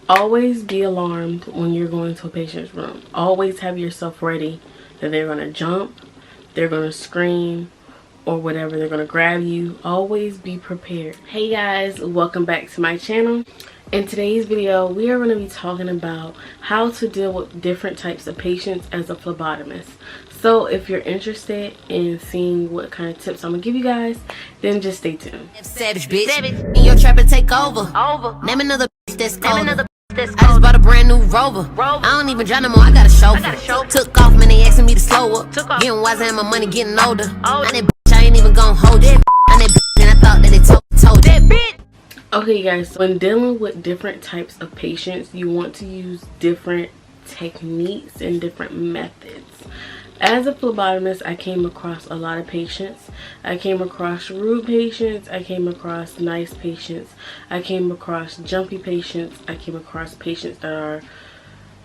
Always be alarmed when you're going to a patient's room. Always have yourself ready that they're going to jump, they're going to scream, or whatever. They're going to grab you. Always be prepared. Hey guys, welcome back to my channel. In today's video, we are going to be talking about how to deal with different types of patients as a phlebotomist. So if you're interested in seeing what kind of tips I'm going to give you guys, then just stay tuned. Savage bitch, and your trap and take over. Name another bitch that's colder. I just bought a brand new Rover. I don't even drive no more, I got a chauffeur. Took off, man, they asking me to slow up. Getting wiser and my money getting older. And that bitch, I ain't even gon' hold it. And that bitch, and I thought that they told that bitch. Okay guys, so when dealing with different types of patients, you want to use different techniques and different methods. As a phlebotomist, I came across a lot of patients. I came across rude patients. I came across nice patients. I came across jumpy patients. I came across patients that are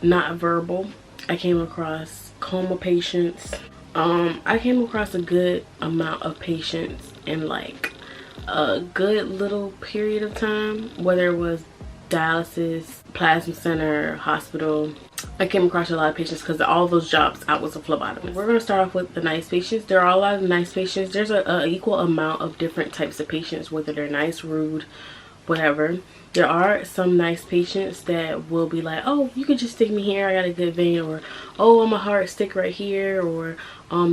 not verbal. I came across coma patients. I came across a good amount of patients in like a good little period of time, whether it was dialysis, plasma center, hospital. I came across a lot of patients because all those jobs I was a phlebotomist. We're going to start off with the nice patients. There are a lot of nice patients. There's an equal amount of different types of patients, whether they're nice, rude, whatever. There are some nice patients that will be like, oh, you could just stick me here, I got a good vein, or oh, I'm a heart stick right here, or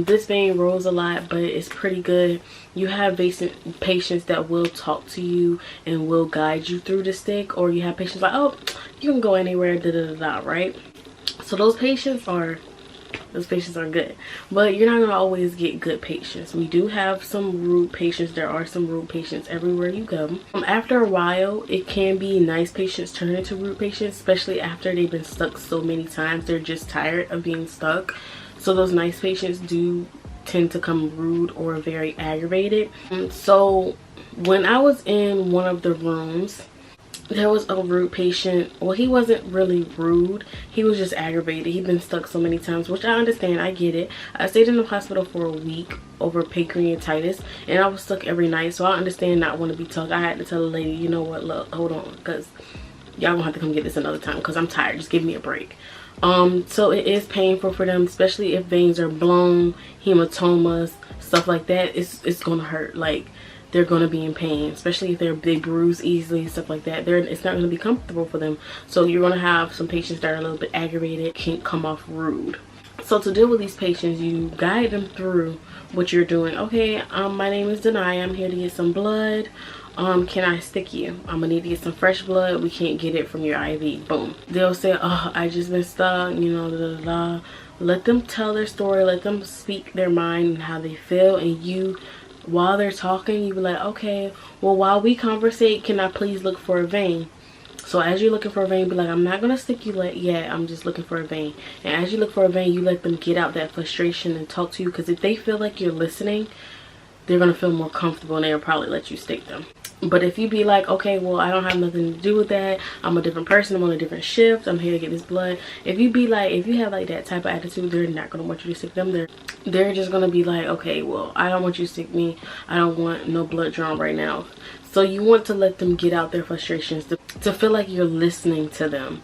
this vein rolls a lot but it's pretty good. You have patients that will talk to you and will guide you through the stick, or you have patients like, oh, you can go anywhere, da da da da, right? So those patients are good, but you're not gonna always get good patients. We do have some rude patients. There are some rude patients everywhere you go. After a while, it can be nice patients turn into rude patients, especially after they've been stuck so many times. They're just tired of being stuck. So those nice patients do tend to come rude or very aggravated. So when I was in one of the rooms, there was a rude patient. Well, he wasn't really rude, he was just aggravated. He'd been stuck so many times, which I understand, I get it. I stayed in the hospital for a week over pancreatitis, and I was stuck every night, so I understand not want to be tucked. I had to tell the lady, you know what, look, hold on, because y'all gonna have to come get this another time because I'm tired, just give me a break. So it is painful for them, especially if veins are blown, hematomas, stuff like that. It's gonna hurt. Like, they're going to be in pain, especially if they bruise easily and stuff like that. It's not going to be comfortable for them. So you're going to have some patients that are a little bit aggravated, can't come off rude. So to deal with these patients, you guide them through what you're doing. Okay, my name is Denai. I'm here to get some blood. Can I stick you? I'm gonna need to get some fresh blood. We can't get it from your IV. Boom. They'll say, oh, I just been stuck, you know, da da da. Let them tell their story. Let them speak their mind and how they feel, and you, while they're talking, you be like, okay, well, while we conversate, can I please look for a vein? So as you're looking for a vein, be like, I'm not gonna stick you yet, I'm just looking for a vein. And as you look for a vein, you let them get out that frustration and talk to you, because if they feel like you're listening, they're gonna feel more comfortable and they'll probably let you stick them. But if you be like, okay, well, I don't have nothing to do with that, I'm a different person, I'm on a different shift, I'm here to get this blood. If you be like, if you have like that type of attitude, they're not gonna want you to stick them. They're just gonna be like, okay, well, I don't want you to stick me, I don't want no blood drawn right now. So you want to let them get out their frustrations, to feel like you're listening to them.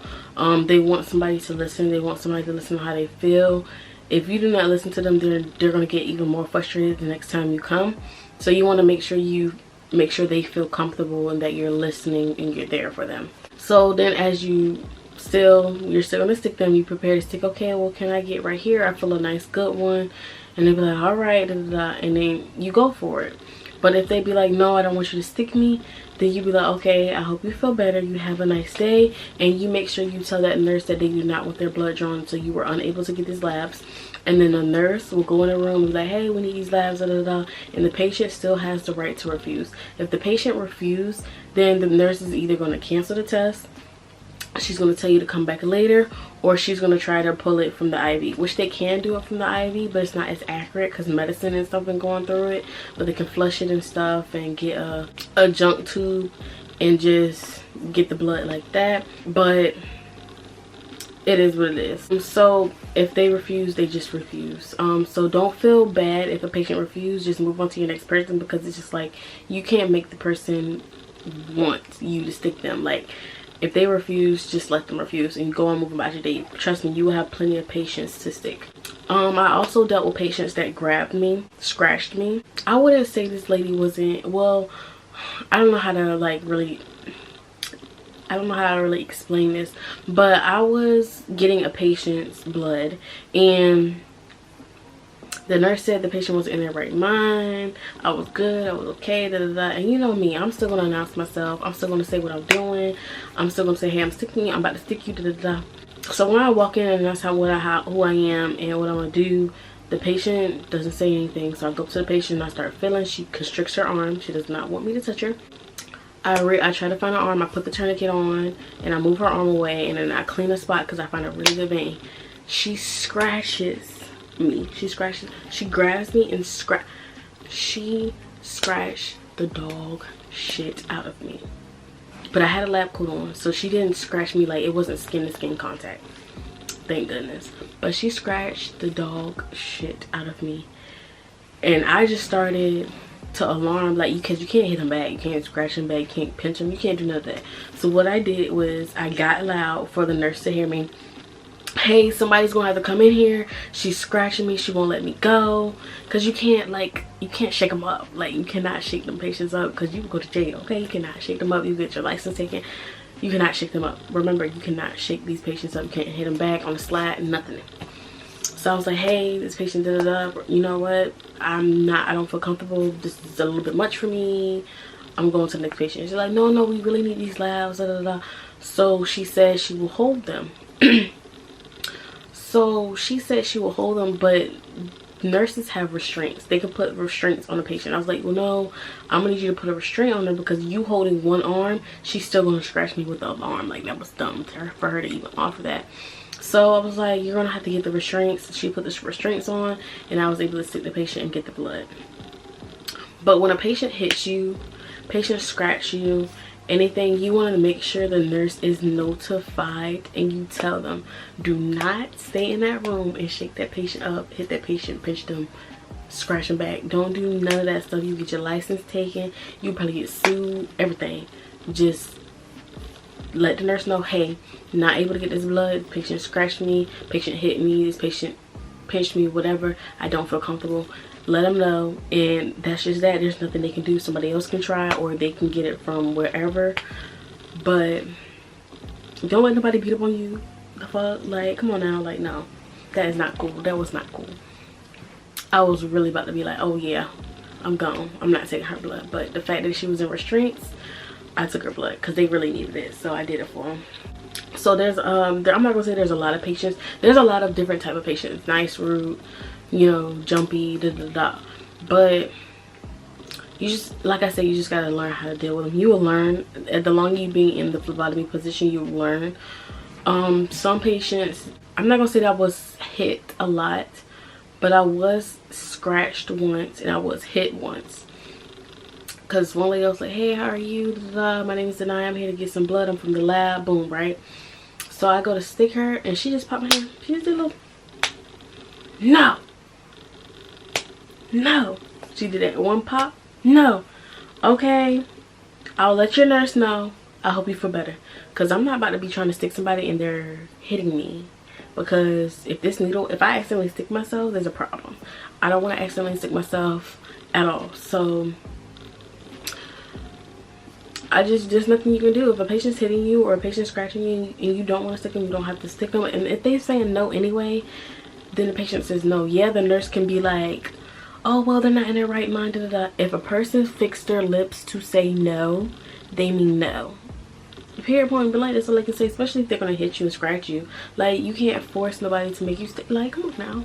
They want somebody to listen. They want somebody to listen to how they feel. If you do not listen to them, they're going to get even more frustrated the next time you come. So you want to make sure they feel comfortable and that you're listening and you're there for them. So then as you're still going to stick them, you prepare to stick. Okay, well, can I get right here? I feel a nice good one. And they be like, all right, da, da, da, and then you go for it. But if they be like, no, I don't want you to stick me, then you be like, okay, I hope you feel better, you have a nice day. And you make sure you tell that nurse that they do not want their blood drawn, so you were unable to get these labs. And then the nurse will go in the room and be like, hey, we need these labs, da, da, da. And the patient still has the right to refuse. If the patient refuses, then the nurse is either going to cancel the test, she's going to tell you to come back later, or she's going to try to pull it from the IV, which they can do it from the IV, but it's not as accurate because medicine and stuff been going through it. But they can flush it and stuff and get a junk tube and just get the blood like that. But it is what it is. So if they refuse, they just refuse. So don't feel bad if a patient refuses. Just move on to your next person, because it's just like, you can't make the person want you to stick them. Like, If they refuse, just let them refuse and go on moving about your day. Trust me, you will have plenty of patience to stick. I also dealt with patients that grabbed me, scratched me. I wouldn't say this lady wasn't, well, I don't know how to really explain this, but I was getting a patient's blood and the nurse said the patient was in their right mind. I was good, I was okay, da da da. And you know me, I'm still gonna announce myself. I'm still gonna say what I'm doing. I'm still gonna say, hey, I'm sticking you, I'm about to stick you, da da da. So when I walk in and that's who I am and what I'm gonna do, the patient doesn't say anything. So I go up to the patient and I start feeling. She constricts her arm. She does not want me to touch her. I try to find her arm. I put the tourniquet on and I move her arm away and then I clean the spot because I find a really good vein. She scratches me. She grabs me and she scratched the dog shit out of me. But I had a lab coat on, so she didn't scratch me. Like, it wasn't skin to skin contact, thank goodness. But she scratched the dog shit out of me and I just started to alarm, like, because you can't hit them back, you can't scratch them back, you can't pinch them, you can't do none of that. So what I did was I got loud for the nurse to hear me. Hey, somebody's gonna have to come in here, she's scratching me, she won't let me go. Because you can't shake them up. Like, you cannot shake them patients up because you go to jail. Okay, you cannot shake them up. You get your license taken, you cannot shake them up. Remember, you cannot shake these patients up. You can't hit them back on the slide, nothing. So I was like, hey, this patient did it up, you know what, I don't feel comfortable, this is a little bit much for me, I'm going to the next patient. She's like, no, we really need these labs, da, da, da. So she said she will hold them. So she said she will hold them, but nurses have restraints. They can put restraints on a patient. I was like, well, no, I'm gonna need you to put a restraint on her because you holding one arm, she's still gonna scratch me with the other arm. Like, that was dumb for her to even offer that. So I was like, you're gonna have to get the restraints. She put the restraints on and I was able to stick the patient and get the blood. But when a patient hits you, patient scratch you, anything, you want to make sure the nurse is notified and you tell them, do not stay in that room and shake that patient up, hit that patient, pinch them, scratch them back. Don't do none of that stuff. You get your license taken, you probably get sued, everything. Just let the nurse know, hey, not able to get this blood, patient scratched me, patient hit me, this patient pinched me, whatever, I don't feel comfortable. Let them know, and that's just that. There's nothing they can do. Somebody else can try, or they can get it from wherever, but don't let nobody beat up on you. The fuck, like, come on now. Like, no, that is not cool. That was not cool. I was really about to be like, oh yeah, I'm gone, I'm not taking her blood. But the fact that she was in restraints, I took her blood because they really needed it, so I did it for them. So there's I'm not gonna say there's a lot of patients. There's a lot of different type of patients. Nice, rude, you know, jumpy, da da da. But you just, like I said, you just gotta learn how to deal with them. You will learn. The longer you be in the phlebotomy position, you will learn. Some patients, I'm not gonna say that I was hit a lot, but I was scratched once and I was hit once. Cause one lady was like, hey, how are you? Da, da, da. My name is Denai. I'm here to get some blood. I'm from the lab. Boom, right? So I go to stick her and she just popped my hand. She just did a little, no. No. She did that one pop. No. Okay. I'll let your nurse know. I hope you feel better. Because I'm not about to be trying to stick somebody and they're hitting me. Because if this needle, if I accidentally stick myself, there's a problem. I don't want to accidentally stick myself at all. So there's nothing you can do. If a patient's hitting you or a patient's scratching you and you don't want to stick them, you don't have to stick them. And if they're saying no anyway, then the patient says no. Yeah, the nurse can be like, oh, well, they're not in their right mind, da, da, da. If a person fixed their lips to say no, they mean no. Period, point blank. That's all I can say, especially if they're going to hit you and scratch you. Like, you can't force nobody to make you stick. Like, come on now.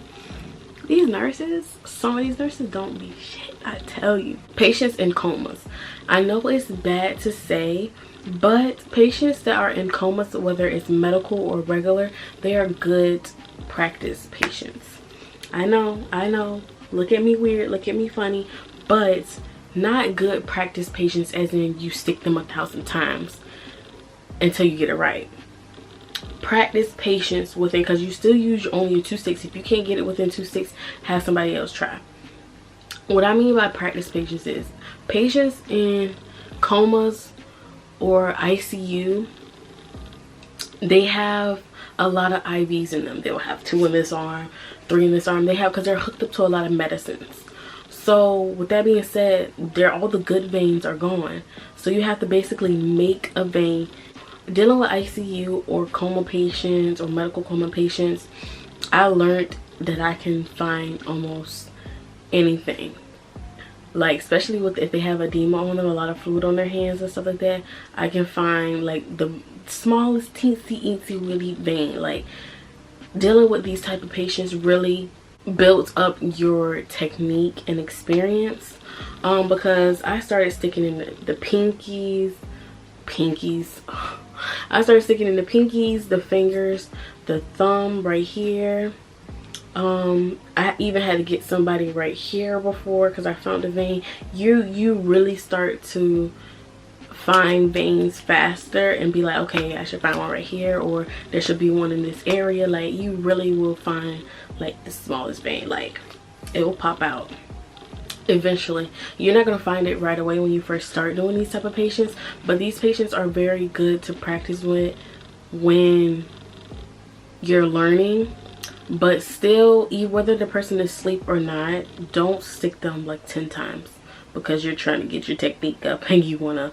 These nurses, some of these nurses don't be shit, I tell you. Patients in comas. I know it's bad to say, but patients that are in comas, whether it's medical or regular, they are good practice patients. I know. Look at me weird, look at me funny, but not good practice patients as in you stick them 1,000 times until you get it right. Practice patients within, because you still use only your 2 sticks. If you can't get it within 2 sticks, have somebody else try. What I mean by practice patients is patients in comas or ICU they have a lot of IVs in them. They'll have 2 in this arm, 3 in this arm. They have, because they're hooked up to a lot of medicines. So with that being said, all the good veins are gone. So you have to basically make a vein. Dealing with ICU or coma patients or medical coma patients, I learned that I can find almost anything. Like, especially with if they have edema on them, a lot of fluid on their hands and stuff like that, I can find like the smallest teensy weeny vein. Like, dealing with these type of patients really builds up your technique and experience, because I started sticking in the pinkies. I started sticking in the pinkies, the fingers, the thumb right here. I even had to get somebody right here before, because I found a vein. You really start to find veins faster and be like, okay, I should find one right here, or there should be one in this area. Like, you really will find like the smallest vein. Like, it will pop out eventually. You're not going to find it right away when you first start doing these type of patients, but these patients are very good to practice with when you're learning. But still, whether the person is asleep or not, don't stick them like 10 times, because you're trying to get your technique up and you want to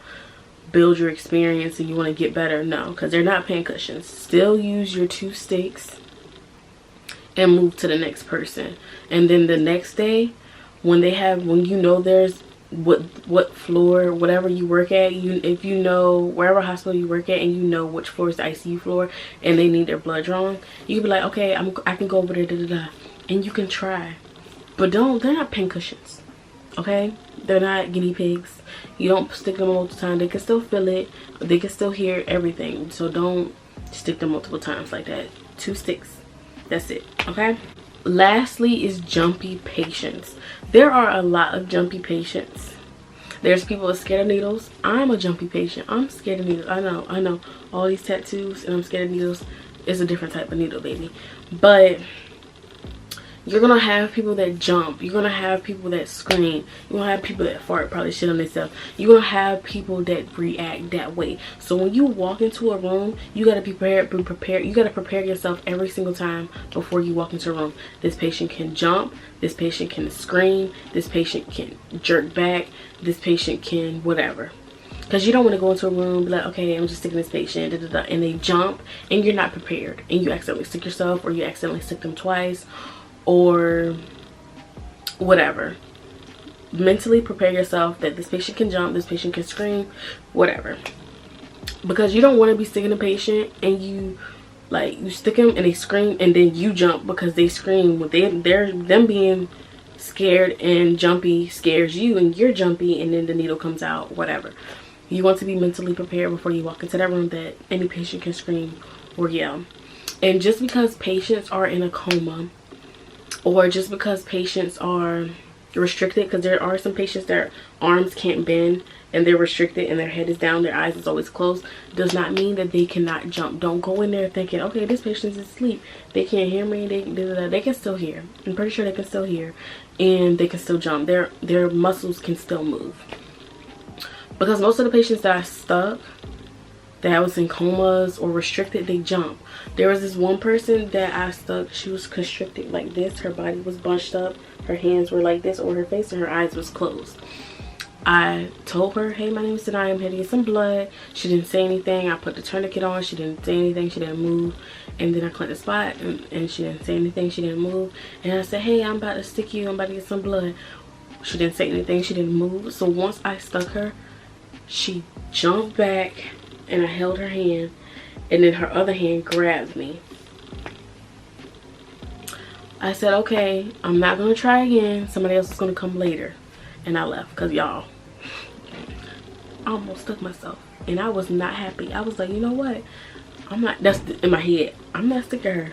build your experience and you want to get better. No, because they're not pincushions. Still use your 2 sticks and move to the next person. And then the next day, when you know there's what floor, whatever you work at, if you know wherever hospital you work at and you know which floor is the ICU floor and they need their blood drawn, you can be like, okay, I can go over there, and you can try. But they're not pincushions, okay? They're not guinea pigs. You don't stick them all the time. They can still feel it, but they can still hear everything. So don't stick them multiple times like that. 2 sticks, that's it, okay? Lastly is jumpy patients. There are a lot of jumpy patients. There's people that are scared of needles. I'm a jumpy patient. I'm scared of needles. I know. All these tattoos and I'm scared of needles. It's a different type of needle, baby. But you're gonna have people that jump. You're gonna have people that scream. You're gonna have people that fart, probably shit on themselves. You're gonna have people that react that way. So when you walk into a room, you gotta be prepared. You gotta prepare yourself every single time before you walk into a room. This patient can jump. This patient can scream. This patient can jerk back. This patient can whatever. Because you don't want to go into a room and be like, okay, I'm just sticking this patient, and they jump, and you're not prepared, and you accidentally stick yourself, or you accidentally stick them twice, or whatever. Mentally prepare yourself that this patient can jump, this patient can scream, whatever. Because you don't want to be sticking a patient and you stick them and they scream and then you jump because they scream. Them being scared and jumpy scares you, and you're jumpy and then the needle comes out, whatever. You want to be mentally prepared before you walk into that room that any patient can scream or yell. And just because patients are in a coma, or just because patients are restricted, because there are some patients their arms can't bend and they're restricted and their head is down, their eyes is always closed, does not mean that they cannot jump. Don't go in there thinking, okay, this patient's asleep, they can't hear me. They can still hear. I'm pretty sure they can still hear, and they can still jump. Their muscles can still move. Because most of the patients that I stuck, that I was in comas or restricted, they jump. There was this one person that I stuck, she was constricted like this. Her body was bunched up, her hands were like this over her face, and her eyes was closed. I told her, hey, my name is Denai, I'm here to get some blood. She didn't say anything. I put the tourniquet on, she didn't say anything, she didn't move. And then I clamped the spot, and she didn't say anything, she didn't move. And I said, hey, I'm about to stick you, I'm about to get some blood. She didn't say anything, she didn't move. So once I stuck her, she jumped back, and I held her hand, and then her other hand grabbed me. I said, okay, I'm not gonna try again, somebody else is gonna come later. And I left, because y'all, I almost stuck myself, and I was not happy. I was like, you know what, I'm not, that's in my head, I'm not sticking her,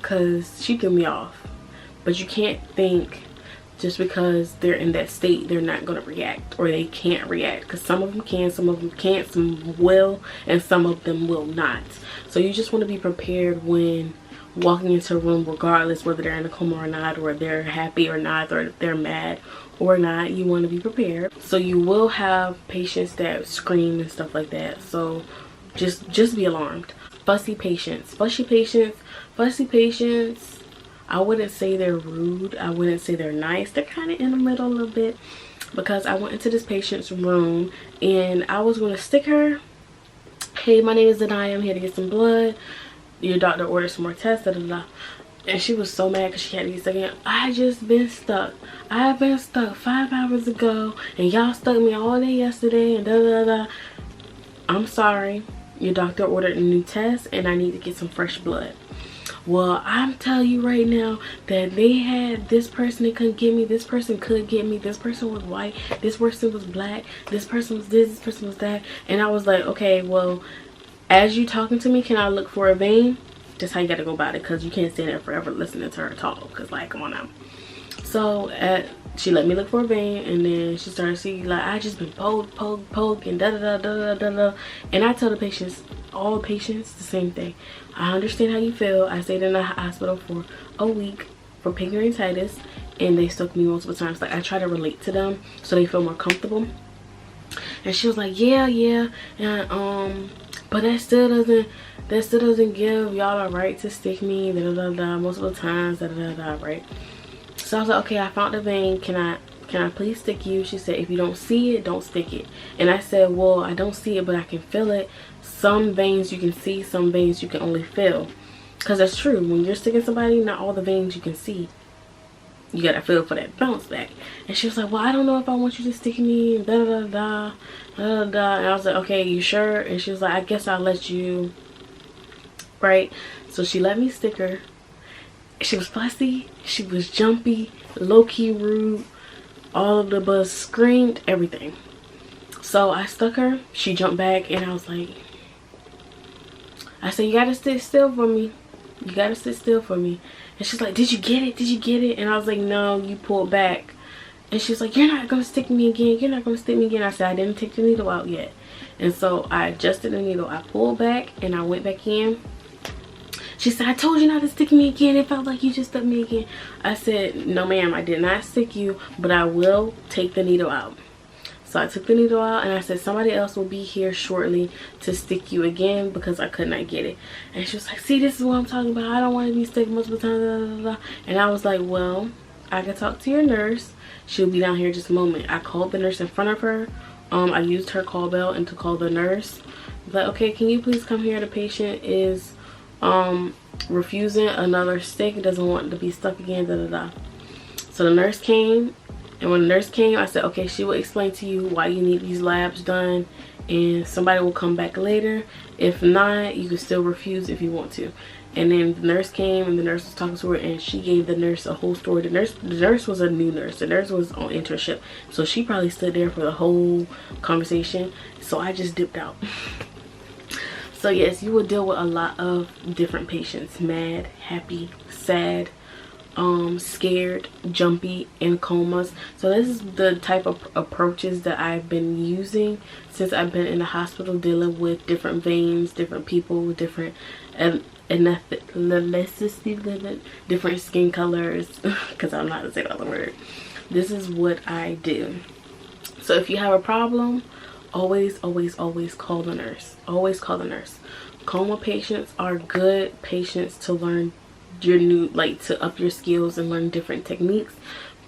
because she threw me off. But you can't think just because they're in that state they're not going to react, or they can't react, because some of them can, some of them can't, some will, and some of them will not. So you just want to be prepared when walking into a room, regardless whether they're in a coma or not, or they're happy or not, or they're mad or not. You want to be prepared. So you will have patients that scream and stuff like that, so just be alarmed. fussy patients. Fussy patients, I wouldn't say they're rude, I wouldn't say they're nice, they're kind of in the middle a little bit. Because I went into this patient's room and I was going to stick her. Hey, my name is Zanaya, I'm here to get some blood, your doctor ordered some more tests, da da da. And she was so mad because she had to get stuck in. I just been stuck. I've been stuck 5 hours ago and y'all stuck me all day yesterday and da da da. I'm sorry, your doctor ordered a new test and I need to get some fresh blood. Well, I'm telling you right now that they had this person that couldn't get me, this person could get me, this person was white, this person was black, this person was this person was that. And I was like, okay, well, as you talking to me, can I look for a vein? That's how you gotta go about it, because you can't stand there forever listening to her talk, because like, come on now. So she let me look for a vein, and then she started seeing like, I just been poke and da da da da da da. And I tell the patients, all patients, the same thing. I understand how you feel. I stayed in the hospital for a week for pancreatitis and they stuck me multiple times. Like, I try to relate to them so they feel more comfortable. And she was like, yeah, and but that still doesn't give y'all a right to stick me, da da da, multiple times, da da da, right? So I was like, okay, I found the vein, can I please stick you? She said, if you don't see it, don't stick it. And I said, well, I don't see it, but I can feel it. Some veins you can see, some veins you can only feel. Because that's true. When you're sticking somebody, not all the veins you can see. You gotta feel for that bounce back. And she was like, well, I don't know if I want you to stick me, and da da da da da da. And I was like, okay, you sure? And she was like, I guess I'll let you. Right? So she let me stick her. She was fussy, she was jumpy, low-key rude, all of the buzz, screamed, everything. So I stuck her, she jumped back, and I was like, I said, you gotta sit still for me. You gotta sit still for me. And she's like, did you get it? Did you get it? And I was like, no, you pulled back. And she's like, you're not gonna stick me again. You're not gonna stick me again. I said, I didn't take the needle out yet. And so I adjusted the needle. I pulled back and I went back in. She said, I told you not to stick me again. It felt like you just stuck me again. I said, no ma'am, I did not stick you, but I will take the needle out. So I took the needle out and I said, somebody else will be here shortly to stick you again because I could not get it. And she was like, see, this is what I'm talking about. I don't want to be sticked multiple times. Blah, blah, blah. And I was like, well, I can talk to your nurse. She'll be down here just a moment. I called the nurse in front of her. I used her call bell and to call the nurse. But okay, can you please come here? The patient is refusing another stick. Doesn't want to be stuck again. Da, da, da. So the nurse came. And when the nurse came, I said, okay, she will explain to you why you need these labs done. And somebody will come back later. If not, you can still refuse if you want to. And then the nurse came and the nurse was talking to her and she gave the nurse a whole story. The nurse was a new nurse. The nurse was on internship. So she probably stood there for the whole conversation. So I just dipped out. So yes, you will deal with a lot of different patients. Mad, happy, sad, scared, jumpy, and comas. So this is the type of approaches that I've been using since I've been in the hospital, dealing with different veins, different people, different different skin colors, because I'm not going to say the other word. This is what I do. So if you have a problem, always call the nurse. Always call the nurse. Coma patients are good patients to learn your new, like, to up your skills and learn different techniques,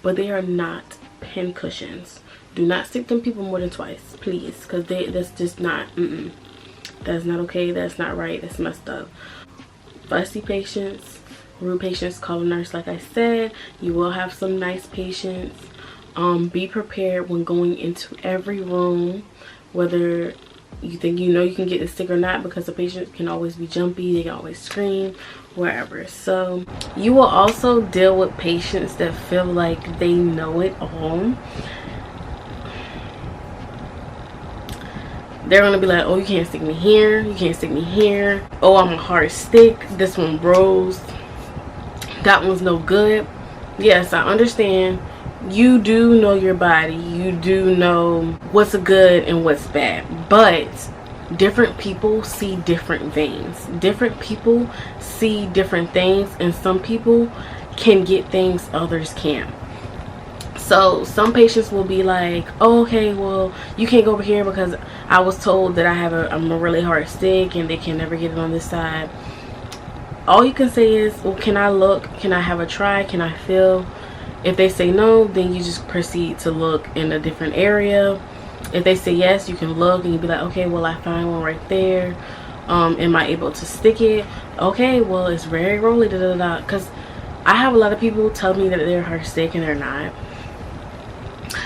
but they are not pin cushions. Do not stick them people more than twice, please, because that's just not, that's not okay. That's not right. That's messed up. Fussy patients, rude patients, call a nurse. Like I said, you will have some nice patients. Be prepared when going into every room, whether you think you know you can get the stick or not, because the patient can always be jumpy, they can always scream, wherever. So you will also deal with patients that feel like they know it all. They're gonna be like, oh, you can't stick me here, you can't stick me here, oh, I'm a hard stick, this one bros, that one's no good. Yes, I understand. You do know your body, you do know what's good and what's bad, but different people see different veins. Different people see different things, and some people can get things others can't. So some patients will be like, oh, okay, well, you can't go over here because I was told that I'm a really hard stick and they can never get it on this side. All you can say is, well, can I look? Can I have a try? Can I feel? If they say no, then you just proceed to look in a different area. If they say yes, you can look and you be like, okay, well, I find one right there. Am I able to stick it? Okay, well, it's very rolly, da da da. Because I have a lot of people tell me that they're hard stick and they're not.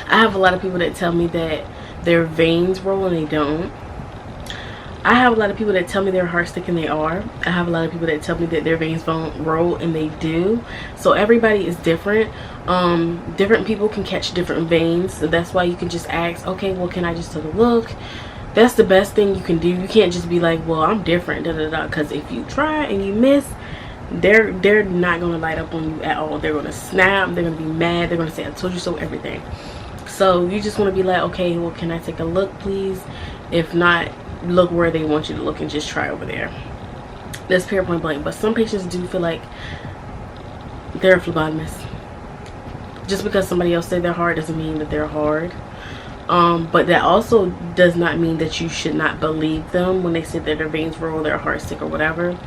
I have a lot of people that tell me that their veins roll and they don't. I have a lot of people that tell me they're hard stick and they are. I have a lot of people that tell me that their veins don't roll and they do. So everybody is different. Different people can catch different veins. So that's why you can just ask, okay, well, can I just take a look? That's the best thing you can do. You can't just be like, well, I'm different, da da da. Because if you try and you miss, they're not going to light up on you at all. They're going to snap. They're going to be mad. They're going to say, I told you so, everything. So you just want to be like, okay, well, can I take a look, please? If not, look where they want you to look and just try over there. That's period, point blank. But some patients do feel like they're a phlebotomist. Just because somebody else say they're hard doesn't mean that they're hard. But that also does not mean that you should not believe them when they say that their veins roll, they're hard stick or whatever.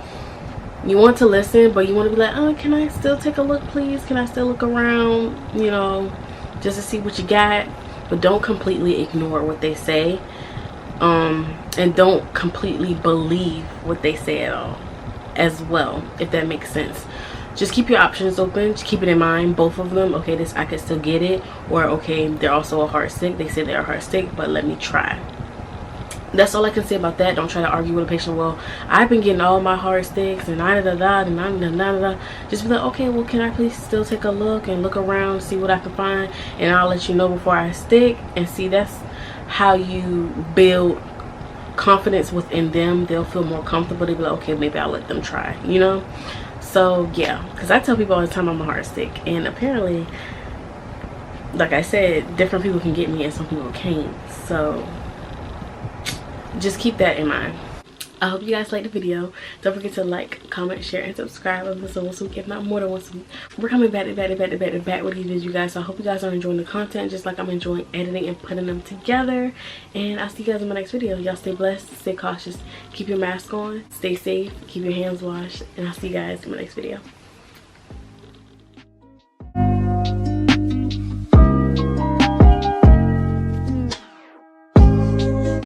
You want to listen, but you want to be like, oh, can I still take a look, please? Can I still look around, you know, just to see what you got? But don't completely ignore what they say. And don't completely believe what they say at all as well, if that makes sense. Just keep your options open. Just keep it in mind, both of them. Okay, this, I could still get it. Or, okay, they're also a hard stick. They say they're a hard stick, but let me try. That's all I can say about that. Don't try to argue with a patient. Well, I've been getting all my hard sticks and just be like, okay, well, can I please still take a look and look around, see what I can find, and I'll let you know before I stick. And see, that's how you build confidence within them. They'll feel more comfortable. They'll be like, okay, maybe I'll let them try, you know. So yeah, because I tell people all the time I'm a hard stick, and apparently, like I said, different people can get me and some people can't. So just keep that in mind. I hope you guys liked the video. Don't forget to like, comment, share, and subscribe. At least once a week, if not more than once a week. We're coming back with these videos, you guys. So I hope you guys are enjoying the content just like I'm enjoying editing and putting them together. And I'll see you guys in my next video. Y'all stay blessed, stay cautious, keep your mask on, stay safe, keep your hands washed, and I'll see you guys in my next video.